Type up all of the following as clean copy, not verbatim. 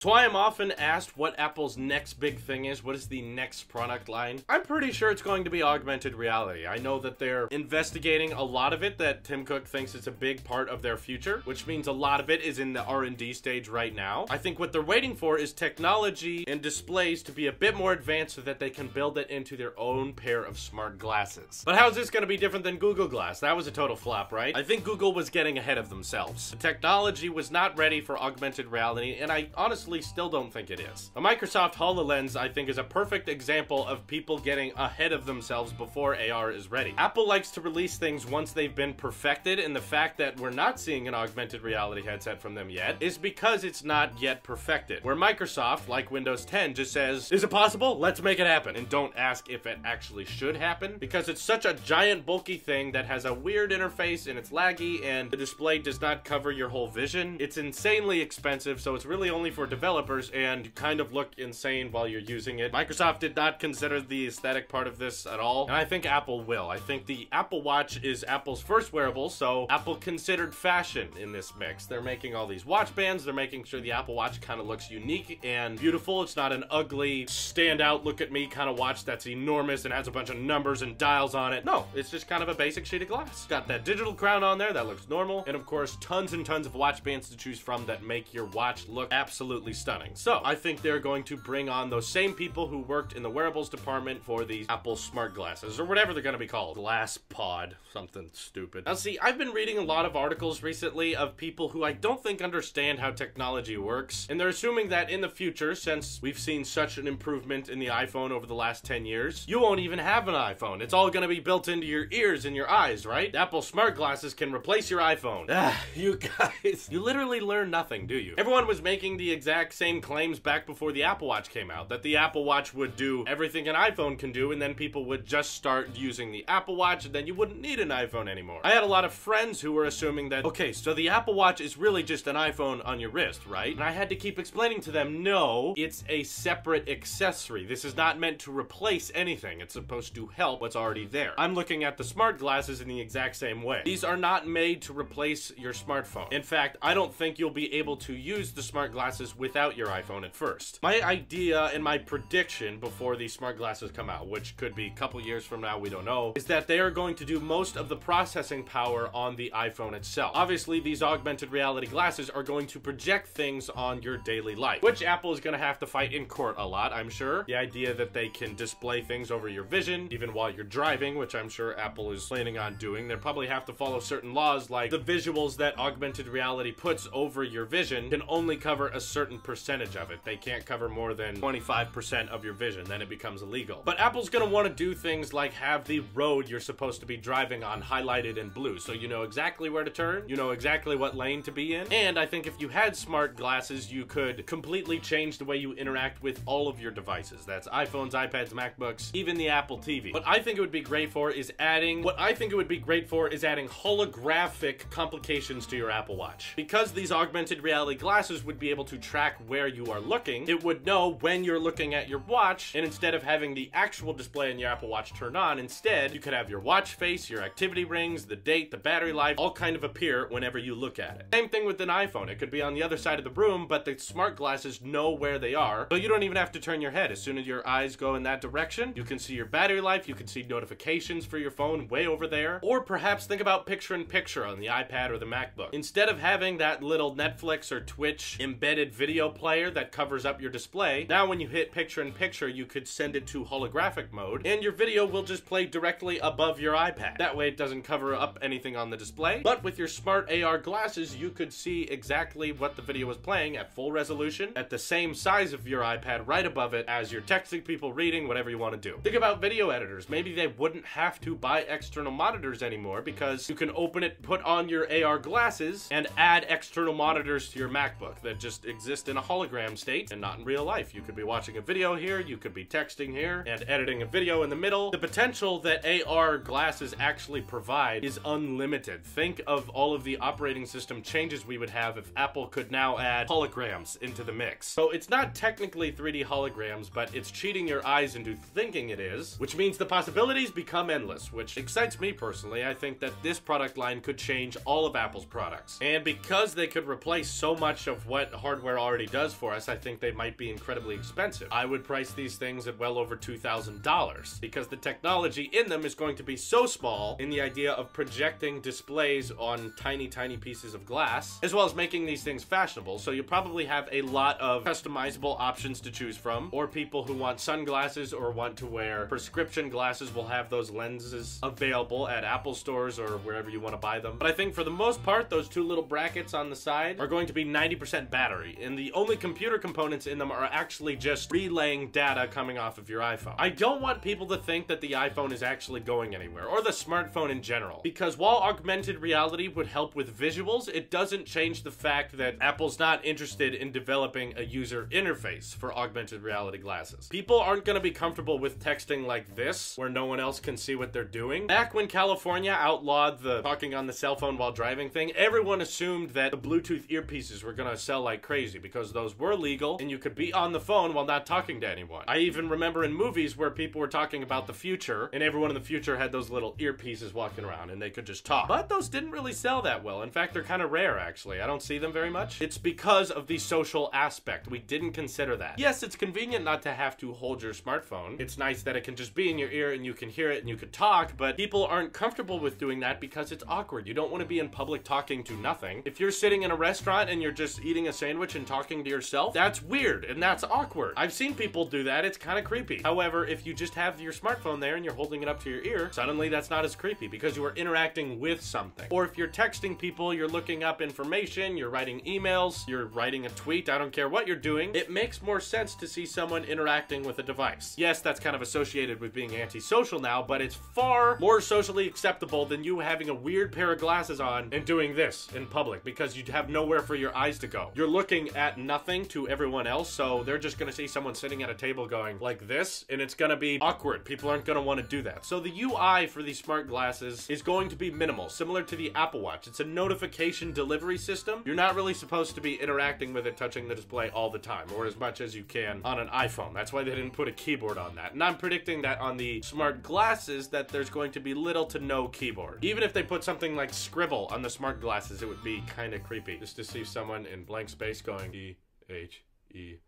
So I am often asked what Apple's next big thing is. What is the next product line? I'm pretty sure it's going to be augmented reality. I know that they're investigating a lot of it, that Tim Cook thinks it's a big part of their future, which means a lot of it is in the R&D stage right now. I think what they're waiting for is technology and displays to be a bit more advanced so that they can build it into their own pair of smart glasses. But how is this going to be different than Google Glass? That was a total flop, right? I think Google was getting ahead of themselves. The technology was not ready for augmented reality, and I honestly still don't think it is. A Microsoft HoloLens, I think, is a perfect example of people getting ahead of themselves before AR is ready. Apple likes to release things once they've been perfected, and the fact that we're not seeing an augmented reality headset from them yet is because it's not yet perfected. Where Microsoft, like Windows 10, just says, is it possible? Let's make it happen. And don't ask if it actually should happen, because it's such a giant bulky thing that has a weird interface and it's laggy and the display does not cover your whole vision. It's insanely expensive, so it's really only for developers, and you kind of look insane while you're using it. Microsoft did not consider the aesthetic part of this at all, and I think Apple will. I think the Apple Watch is Apple's first wearable, so Apple considered fashion in this mix. They're making all these watch bands, they're making sure the Apple Watch kind of looks unique and beautiful. It's not an ugly, stand out, look at me kind of watch that's enormous and has a bunch of numbers and dials on it. No, it's just kind of a basic sheet of glass. Got that digital crown on there, that looks normal, and of course tons and tons of watch bands to choose from that make your watch look absolutely stunning. So I think they're going to bring on those same people who worked in the wearables department for the Apple smart glasses, or whatever they're going to be called. Glass Pod, something stupid. Now see, I've been reading a lot of articles recently of people who I don't think understand how technology works, and they're assuming that in the future, since we've seen such an improvement in the iPhone over the last 10 years, you won't even have an iPhone. It's all going to be built into your ears and your eyes, right? Apple smart glasses can replace your iPhone. You guys, you literally learn nothing, do you? Everyone was making the exact same claims back before the Apple Watch came out, that the Apple Watch would do everything an iPhone can do, and then people would just start using the Apple Watch, and then you wouldn't need an iPhone anymore. I had a lot of friends who were assuming that, okay, so the Apple Watch is really just an iPhone on your wrist, right? And I had to keep explaining to them, no, it's a separate accessory. This is not meant to replace anything. It's supposed to help what's already there. I'm looking at the smart glasses in the exact same way. These are not made to replace your smartphone. In fact, I don't think you'll be able to use the smart glasses without your iPhone at first. My idea and my prediction before these smart glasses come out, which could be a couple years from now, we don't know, is that they are going to do most of the processing power on the iPhone itself. Obviously, these augmented reality glasses are going to project things on your daily life, which Apple is going to have to fight in court a lot, I'm sure. The idea that they can display things over your vision, even while you're driving, which I'm sure Apple is planning on doing. They'll probably have to follow certain laws, like the visuals that augmented reality puts over your vision can only cover a certain percentage of it. They can't cover more than 25% of your vision, then it becomes illegal. But Apple's going to want to do things like have the road you're supposed to be driving on highlighted in blue, so you know exactly where to turn, you know exactly what lane to be in. And I think if you had smart glasses, you could completely change the way you interact with all of your devices. That's iPhones, iPads, MacBooks, even the Apple TV. What I think it would be great for is adding holographic complications to your Apple Watch. Because these augmented reality glasses would be able to track where you are looking, it would know when you're looking at your watch, and instead of having the actual display in your Apple Watch turn on, instead you could have your watch face, your activity rings, the date, the battery life, all kind of appear whenever you look at it. Same thing with an iPhone. It could be on the other side of the room, but the smart glasses know where they are, so you don't even have to turn your head. As soon as your eyes go in that direction, you can see your battery life, you can see notifications for your phone way over there, or perhaps think about picture-in-picture on the iPad or the MacBook. Instead of having that little Netflix or Twitch embedded video player that covers up your display, now when you hit picture-in-picture, you could send it to holographic mode, and your video will just play directly above your iPad. That way it doesn't cover up anything on the display, but with your smart AR glasses, you could see exactly what the video was playing at full resolution, at the same size of your iPad right above it as you're texting people, reading, whatever you want to do. Think about video editors. Maybe they wouldn't have to buy external monitors anymore because you can open it, put on your AR glasses, and add external monitors to your MacBook that just exist in a hologram state and not in real life. You could be watching a video here, you could be texting here, and editing a video in the middle. The potential that AR glasses actually provide is unlimited. Think of all of the operating system changes we would have if Apple could now add holograms into the mix. So it's not technically 3D holograms, but it's cheating your eyes into thinking it is, which means the possibilities become endless, which excites me personally. I think that this product line could change all of Apple's products. And because they could replace so much of what hardware already does for us, I think they might be incredibly expensive. I would price these things at well over $2,000 because the technology in them is going to be so small in the idea of projecting displays on tiny pieces of glass, as well as making these things fashionable. So you probably have a lot of customizable options to choose from, or people who want sunglasses or want to wear prescription glasses will have those lenses available at Apple stores or wherever you want to buy them. But I think for the most part, those two little brackets on the side are going to be 90% battery, and the only computer components in them are actually just relaying data coming off of your iPhone. I don't want people to think that the iPhone is actually going anywhere, or the smartphone in general, because while augmented reality would help with visuals, it doesn't change the fact that Apple's not interested in developing a user interface for augmented reality glasses. People aren't going to be comfortable with texting like this, where no one else can see what they're doing. Back when California outlawed the talking on the cell phone while driving thing, everyone assumed that the Bluetooth earpieces were going to sell like crazy because those were legal and you could be on the phone while not talking to anyone. I even remember in movies where people were talking about the future and everyone in the future had those little earpieces walking around and they could just talk. But those didn't really sell that well. In fact, they're kind of rare actually. I don't see them very much. It's because of the social aspect. We didn't consider that. Yes, it's convenient not to have to hold your smartphone. It's nice that it can just be in your ear and you can hear it and you can talk, but people aren't comfortable with doing that because it's awkward. You don't want to be in public talking to nothing. If you're sitting in a restaurant and you're just eating a sandwich and talking to yourself, that's weird and that's awkward. I've seen people do that. It's kind of creepy. However, if you just have your smartphone there and you're holding it up to your ear, suddenly that's not as creepy because you are interacting with something. Or if you're texting people, you're looking up information, you're writing emails, you're writing a tweet, I don't care what you're doing, it makes more sense to see someone interacting with a device. Yes, that's kind of associated with being antisocial now, but it's far more socially acceptable than you having a weird pair of glasses on and doing this in public because you have nowhere for your eyes to go. You're looking at nothing to everyone else, so they're just gonna see someone sitting at a table going like this, and it's gonna be awkward. People aren't gonna want to do that. So the UI for these smart glasses is going to be minimal, similar to the Apple Watch. It's a notification delivery system. You're not really supposed to be interacting with it, touching the display all the time, or as much as you can on an iPhone. That's why they didn't put a keyboard on that. And I'm predicting that on the smart glasses that there's going to be little to no keyboard. Even if they put something like Scribble on the smart glasses, it would be kind of creepy just to see someone in blank space going E-H-E.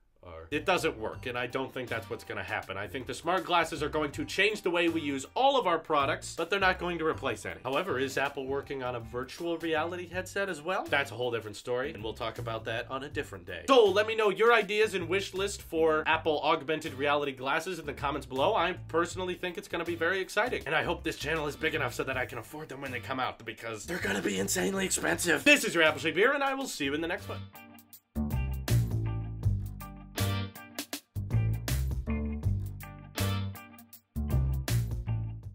It doesn't work, and I don't think that's what's going to happen. I think the smart glasses are going to change the way we use all of our products, but they're not going to replace any. However, is Apple working on a virtual reality headset as well? That's a whole different story, and we'll talk about that on a different day. So let me know your ideas and wish list for Apple augmented reality glasses in the comments below. I personally think it's going to be very exciting, and I hope this channel is big enough so that I can afford them when they come out, because they're going to be insanely expensive. This is your Apple Shape here, and I will see you in the next one.